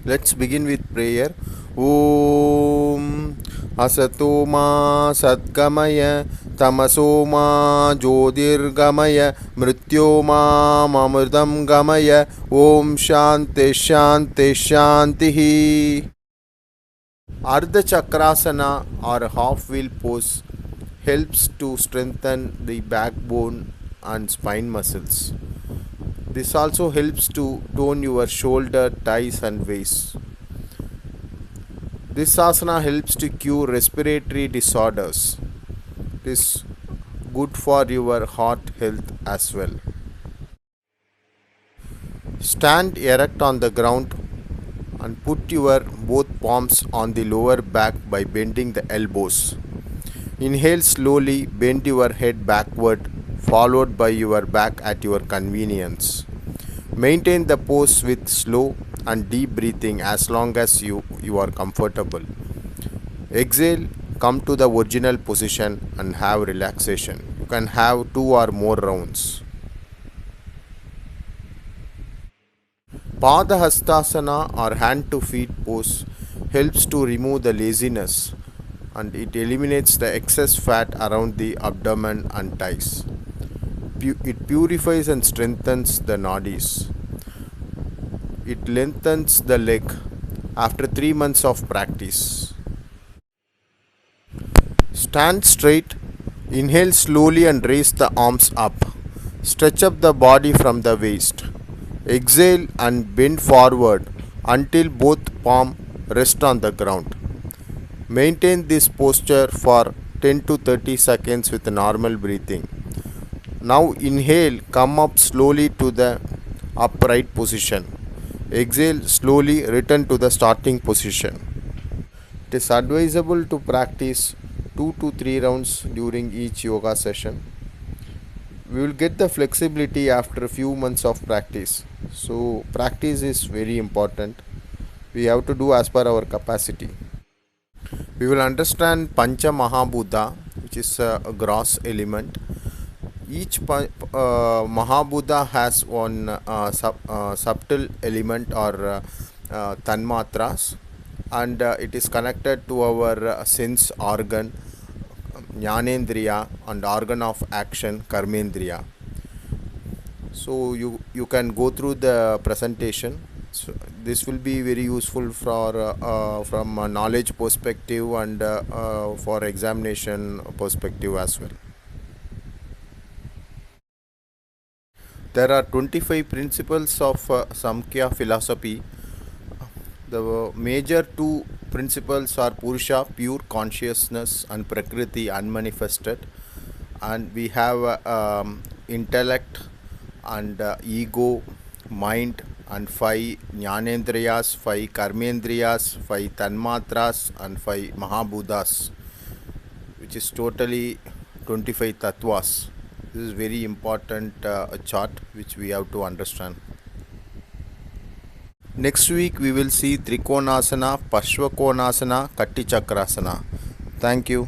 Let's begin with prayer. Om Asatoma Sadgamaya Tamasoma Jyotirgamaya Mrityoma Amritam Gamaya Om Shanti Shanti Shanti. Ardha Chakrasana or half wheel pose helps to strengthen the backbone and spine muscles. This also helps to tone your shoulder, thighs and waist. This asana helps to cure respiratory disorders. It is good for your heart health as well. Stand erect on the ground and put your both palms on the lower back by bending the elbows. Inhale slowly, bend your head backward, followed by your back at your convenience. Maintain the pose with slow and deep breathing as long as you are comfortable. Exhale, come to the original position and have relaxation. You can have 2 or more rounds. Padahastasana or hand to feet pose helps to remove the laziness and it eliminates the excess fat around the abdomen and thighs. It purifies and strengthens the nadis. It lengthens the leg after 3 months of practice. Stand straight, inhale slowly and raise the arms up. Stretch up the body from the waist. Exhale and bend forward until both palms rest on the ground. Maintain this posture for 10 to 30 seconds with normal breathing. Now inhale, come up slowly to the upright position. Exhale slowly, return to the starting position. It is advisable to practice 2 to 3 rounds during each yoga session. We will get the flexibility after a few months of practice. So practice is very important. We have to do as per our capacity. We will understand Pancha Mahabhuta, which is a gross element. Each Mahabhuta has one subtle element or tanmatras, and it is connected to our sense organ Jnanendriya and organ of action Karmendriya. So you can go through the presentation. So this will be very useful for from a knowledge perspective and for examination perspective as well. There are 25 principles of Samkhya philosophy. The major two principles are Purusha, pure consciousness, and Prakriti, unmanifested. And we have intellect and ego, mind, and 5 Jnanendriyas, 5 Karmendriyas, 5 Tanmatras, and 5 Mahabhutas, which is totally 25 Tattvas. This is very important chart which we have to understand. Next week we will see Trikonasana, Pashvakonasana, Katti Chakrasana. Thank you.